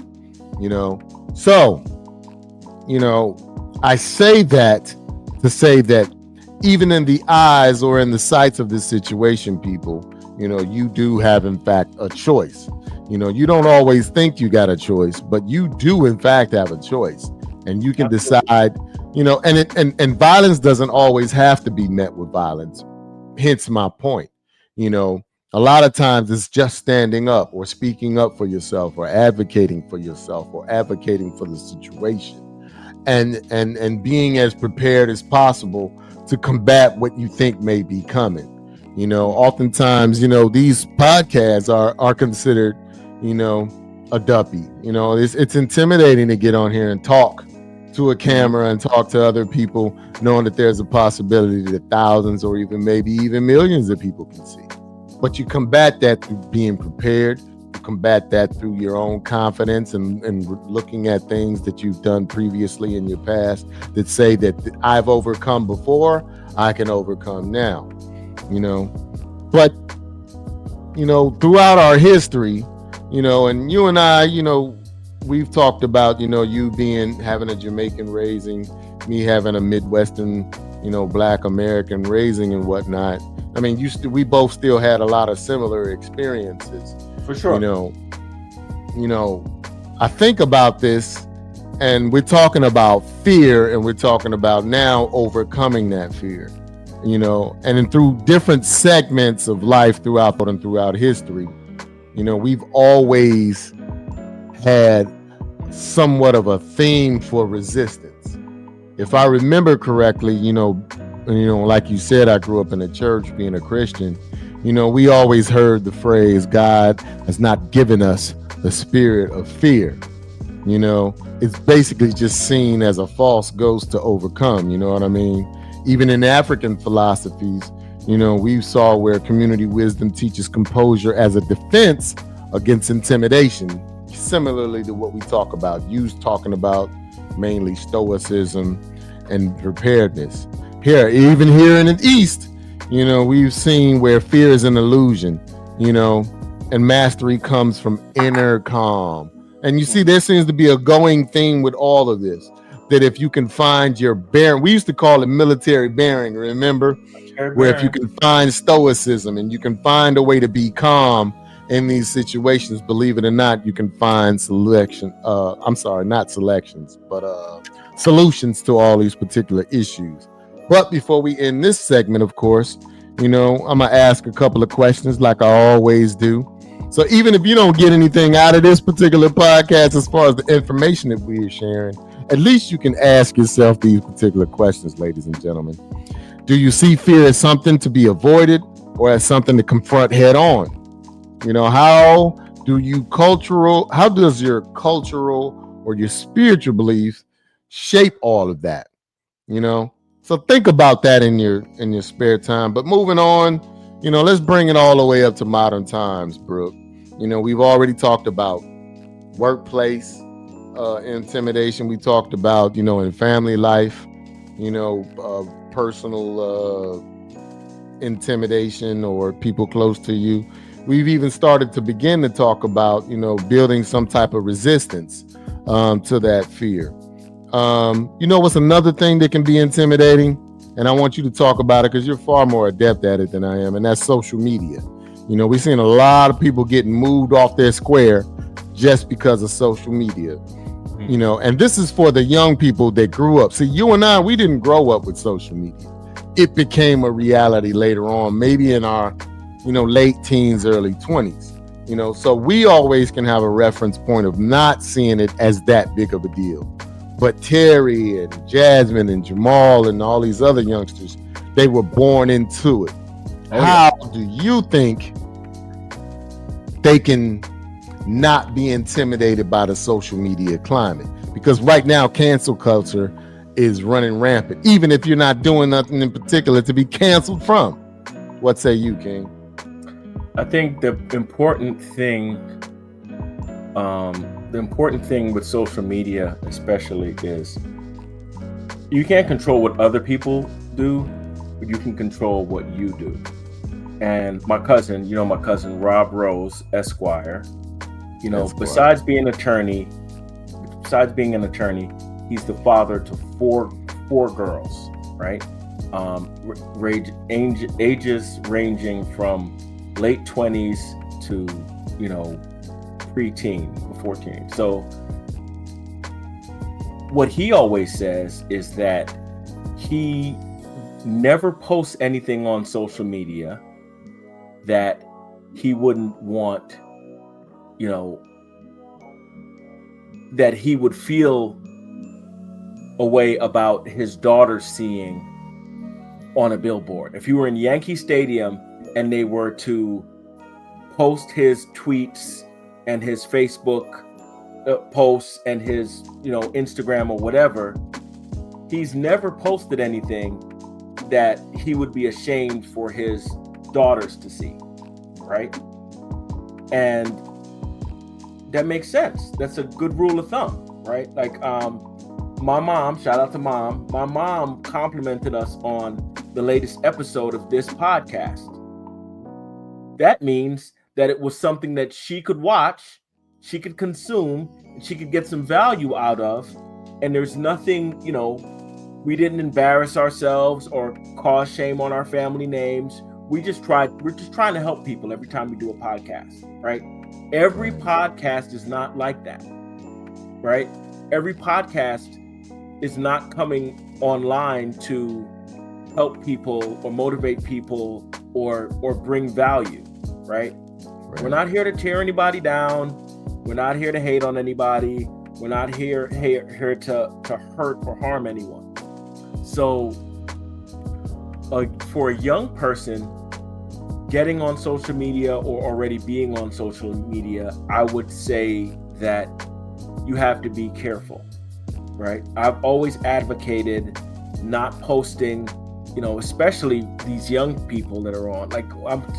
So, I say that to say that even in the eyes or in the sights of this situation, people, you do have, in fact, a choice. You don't always think you got a choice, but you do, in fact, have a choice. And you can decide, and violence doesn't always have to be met with violence. Hence my point. A lot of times it's just standing up or speaking up for yourself, or advocating for yourself, or advocating for the situation, and being as prepared as possible to combat what you think may be coming. Oftentimes, these podcasts are considered, a Duppy. It's intimidating to get on here and talk to a camera and talk to other people, knowing that there's a possibility that thousands or even maybe even millions of people can see. But you combat that through being prepared. You combat that through your own confidence and looking at things that you've done previously in your past that say that I've overcome before, I can overcome now. But throughout our history, and you and I, we've talked about, you having a Jamaican raising, me having a Midwestern, Black American raising and whatnot. I mean, we both still had a lot of similar experiences. For sure. I think about this, and we're talking about fear, and we're talking about now overcoming that fear. And through different segments of life throughout history, we've always had somewhat of a theme for resistance. If I remember correctly, like you said, I grew up in a church being a Christian. We always heard the phrase, God has not given us the spirit of fear. It's basically just seen as a false ghost to overcome. You know what I mean? Even in African philosophies, we saw where community wisdom teaches composure as a defense against intimidation, similarly to what we talk about. You talking about mainly stoicism and preparedness. Even here in the East, we've seen where fear is an illusion, and mastery comes from inner calm. And you see, there seems to be a going theme with all of this, that if you can find your bearing, we used to call it military bearing, remember? Where if you can find stoicism and you can find a way to be calm in these situations, believe it or not, you can find solutions to all these particular issues. But before we end this segment, of course, I'm going to ask a couple of questions like I always do. So even if you don't get anything out of this particular podcast as far as the information that we are sharing, at least you can ask yourself these particular questions, ladies and gentlemen. Do you see fear as something to be avoided or as something to confront head on? How does your cultural or your spiritual beliefs shape all of that? So think about that in your spare time. But moving on, let's bring it all the way up to modern times, Brooke. We've already talked about workplace intimidation. We talked about, in family life, personal intimidation or people close to you. We've even started to begin to talk about, building some type of resistance to that fear. What's another thing that can be intimidating? And I want you to talk about it because you're far more adept at it than I am, and that's social media. We've seen a lot of people getting moved off their square just because of social media. And this is for the young people that grew up. See, you and I, we didn't grow up with social media. It became a reality later on, maybe in our, late teens, early 20s. So we always can have a reference point of not seeing it as that big of a deal. But Terry and Jasmine and Jamal and all these other youngsters, they were born into it. How do you think they can not be intimidated by the social media climate? Because right now, cancel culture is running rampant, even if you're not doing nothing in particular to be canceled from. What say you, King? I think the important thing with social media especially is you can't control what other people do, but you can control what you do. And my cousin Rob Rose, Esquire, besides being an attorney, he's the father to four girls, right? Ages ranging from late 20s to, preteen, 14. So what he always says is that he never posts anything on social media that he wouldn't want, that he would feel a way about his daughter seeing on a billboard. If you were in Yankee Stadium and they were to post his tweets and his Facebook posts and his, Instagram or whatever, he's never posted anything that he would be ashamed for his daughters to see, right? And that makes sense. That's a good rule of thumb, right? Like my mom, shout out to mom, my mom complimented us on the latest episode of this podcast. That means that it was something that she could watch, she could consume, and she could get some value out of. And there's nothing, you know, we didn't embarrass ourselves or cause shame on our family names. We're just trying to help people every time we do a podcast, right? Every podcast is not like that, right? Every podcast is not coming online to help people or motivate people or bring value, right? We're not here to tear anybody down. We're not here to hate on anybody. We're not here to hurt or harm anyone. So for a young person getting on social media or already being on social media, I would say that you have to be careful, right? I've always advocated not posting, you know, especially these young people that are on, like,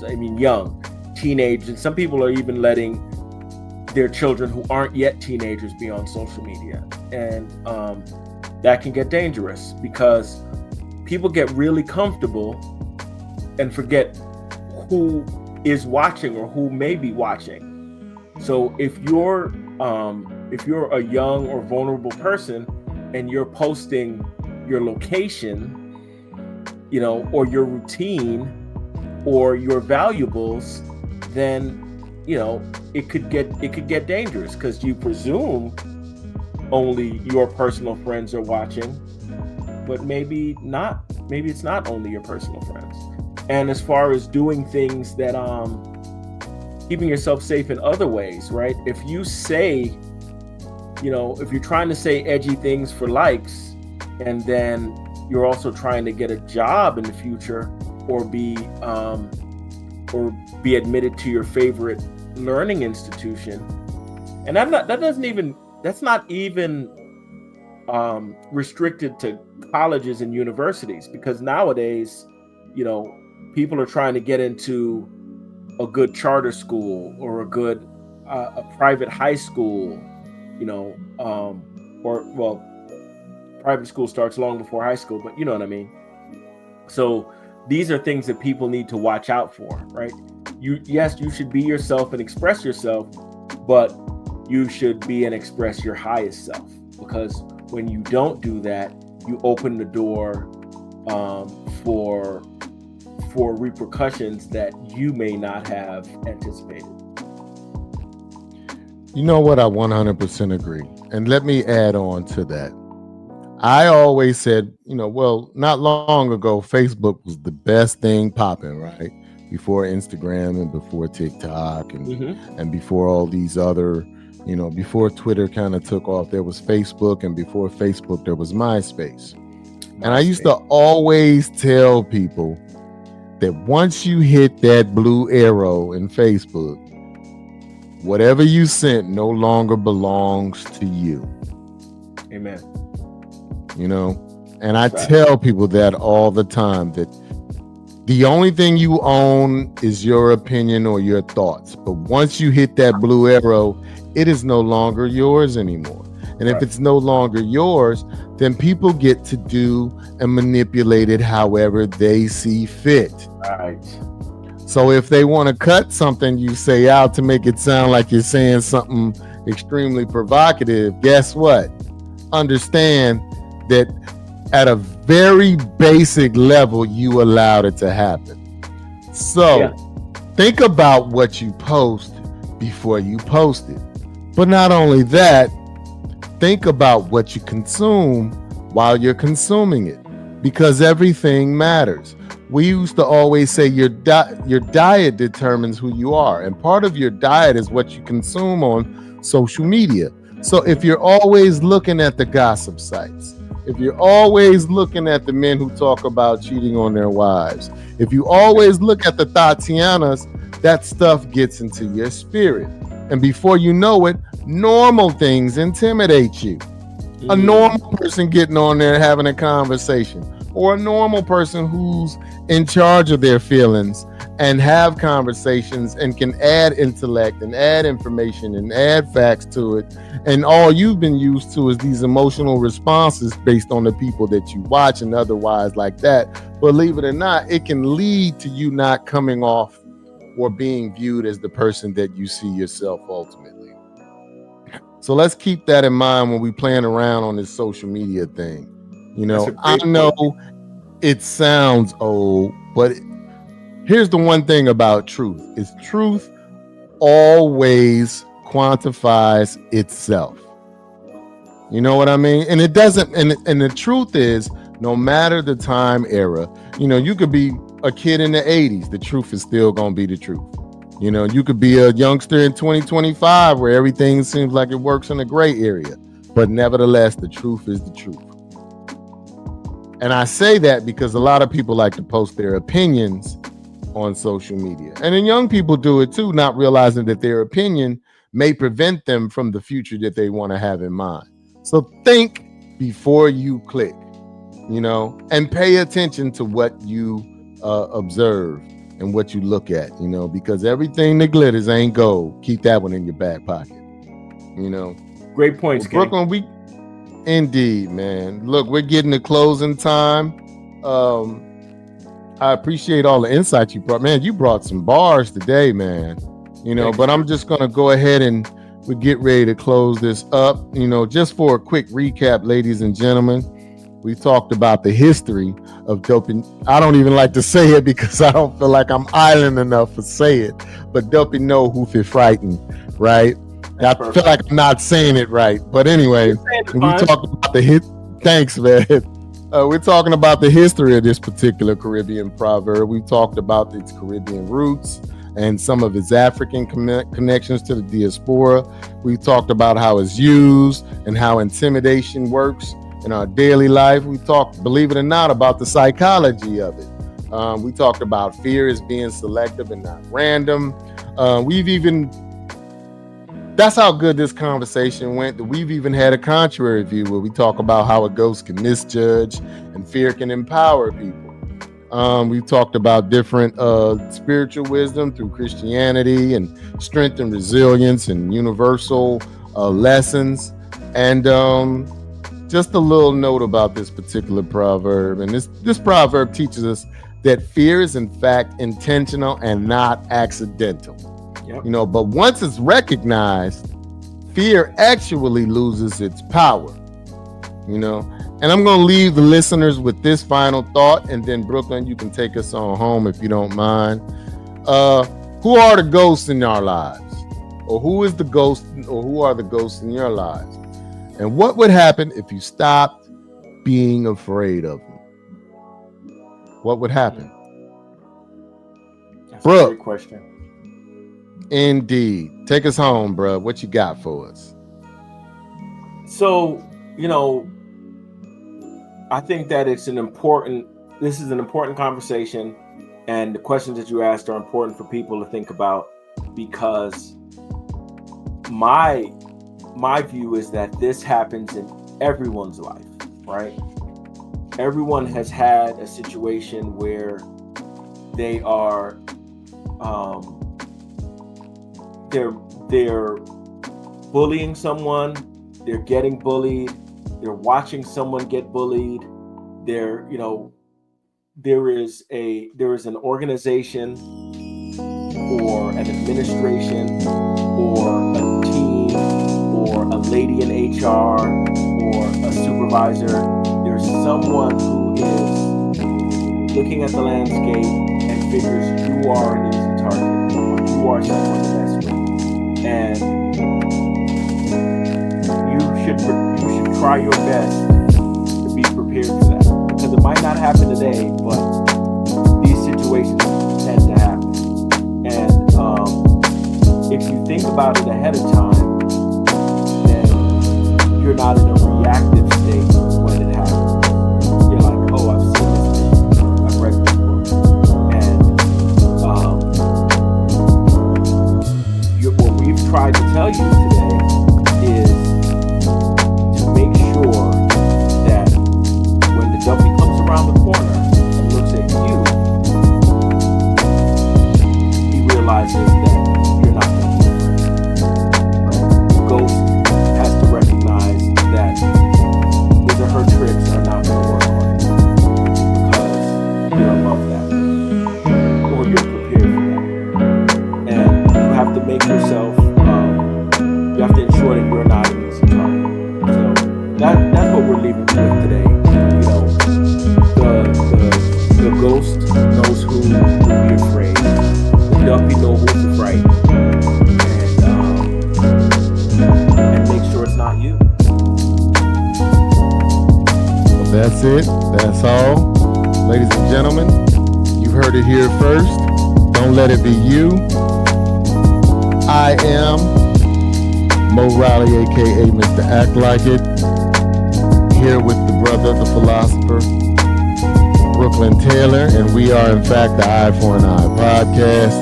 I mean, young teenagers. And some people are even letting their children who aren't yet teenagers be on social media. And that can get dangerous because people get really comfortable and forget who is watching or who may be watching. So if you're a young or vulnerable person and you're posting your location, you know, or your routine or your valuables, then, you know, it could get dangerous because you presume only your personal friends are watching, but maybe not. Maybe it's not only your personal friends. And as far as doing things that keeping yourself safe in other ways, right? If you say, you know, if you're trying to say edgy things for likes, and then you're also trying to get a job in the future or be admitted to your favorite learning institution, and that's not even restricted to colleges and universities, because nowadays, you know, people are trying to get into a good charter school or a private high school, you know, private school starts long before high school, but you know what I mean. So these are things that people need to watch out for, right? You should be yourself and express yourself, but you should be and express your highest self, because when you don't do that, you open the door for repercussions that you may not have anticipated. You know what? I 100% agree. And let me add on to that. I always said, you know, well, not long ago, Facebook was the best thing popping, right? Before Instagram and before TikTok and before all these other, you know, before Twitter kind of took off, there was Facebook, and before Facebook, there was MySpace. And I used to always tell people that once you hit that blue arrow in Facebook, whatever you sent no longer belongs to you. Amen. You know, and I tell people that all the time, that the only thing you own is your opinion or your thoughts. But once you hit that blue arrow, it is no longer yours anymore. And if it's no longer yours, then people get to do and manipulate it however they see fit. Right. So if they want to cut something you say out to make it sound like you're saying something extremely provocative, guess what? Understand that at a very basic level, you allowed it to happen. So think about what you post before you post it. But not only that, think about what you consume while you're consuming it, because everything matters. We used to always say your diet determines who you are, and part of your diet is what you consume on social media. So if you're always looking at the gossip sites, if you're always looking at the men who talk about cheating on their wives, if you always look at the Tatianas, that stuff gets into your spirit. And before you know it, normal things intimidate you. A normal person getting on there and having a conversation, or a normal person who's in charge of their feelings and have conversations and can add intellect and add information and add facts to it. And all you've been used to is these emotional responses based on the people that you watch and otherwise like that. Believe it or not, it can lead to you not coming off or being viewed as the person that you see yourself ultimately. So let's keep that in mind when we playing around on this social media thing. You know, I know it sounds old, but here's the one thing about truth is truth always quantifies itself. You know what I mean? And it doesn't, and the truth is, no matter the time era, you know, you could be a kid in the 80s, the truth is still gonna be the truth. You know, you could be a youngster in 2025 where everything seems like it works in a gray area, but nevertheless, the truth is the truth. And I say that because a lot of people like to post their opinions on social media. And then young people do it too, not realizing that their opinion may prevent them from the future that they want to have in mind. So think before you click, you know, and pay attention to what you observe and what you look at, you know, because everything that glitters ain't gold. Keep that one in your back pocket, you know. Great points, well, Brooklyn, indeed, man. Look, we're getting to closing time. I appreciate all the insights you brought. Man, you brought some bars today, man. You know, but I'm just going to go ahead and we get ready to close this up. You know, just for a quick recap, ladies and gentlemen, we talked about the history of Duppy. I don't even like to say it because I don't feel like I'm island enough to say it. But Duppy know who fit Frighten, right? I feel like I'm not saying it right. But anyway, we talked about the hit. Thanks, man. We're talking about the history of this particular Caribbean proverb. We talked about its Caribbean roots and some of its African connections to the diaspora. We talked about how it's used and how intimidation works in our daily life. We talked, believe it or not, about the psychology of it. We talked about fear as being selective and not random. That's how good this conversation went. That we've even had a contrary view where we talk about how a ghost can misjudge and fear can empower people. We talked about different spiritual wisdom through Christianity and strength and resilience and universal lessons. And just a little note about this particular proverb. And this proverb teaches us that fear is in fact intentional and not accidental. Yep. You know, but once it's recognized, fear actually loses its power. You know, and I'm going to leave the listeners with this final thought, and then Brooklyn, you can take us on home if you don't mind. Who are the ghosts in our lives, or who is the ghost, or who are the ghosts in your lives, and what would happen if you stopped being afraid of them? What would happen? That's a great question. Indeed. Take us home, bro. What you got for us? So, you know, I think that this is an important conversation, and the questions that you asked are important for people to think about, because my view is that this happens in everyone's life, right? Everyone has had a situation where they are they're bullying someone, they're getting bullied, they're watching someone get bullied, there is an organization or an administration or a team or a lady in HR or a supervisor. There's someone who is looking at the landscape and figures you are an easy target, or you are someone to mess with. And you should try your best to be prepared for that, because it might not happen today, but these situations tend to happen. And if you think about it ahead of time, then you're not in a reactive state when it happens. You're like, oh, I've seen this thing, I've read this book, and what we've tried to tell you today is to make sure That's it. That's all. Ladies and gentlemen, you've heard it here first. Don't let it be you. I am Mo Riley, aka Mr. Act Like It, here with the brother, the philosopher, Brooklyn Taylor, and we are in fact the Eye for an Eye podcast,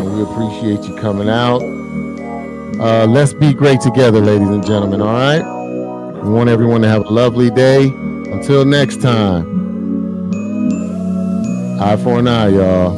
and we appreciate you coming out. Let's be great together, ladies and gentlemen, all right? We want everyone to have a lovely day. Until next time, Eye for an Eye, y'all.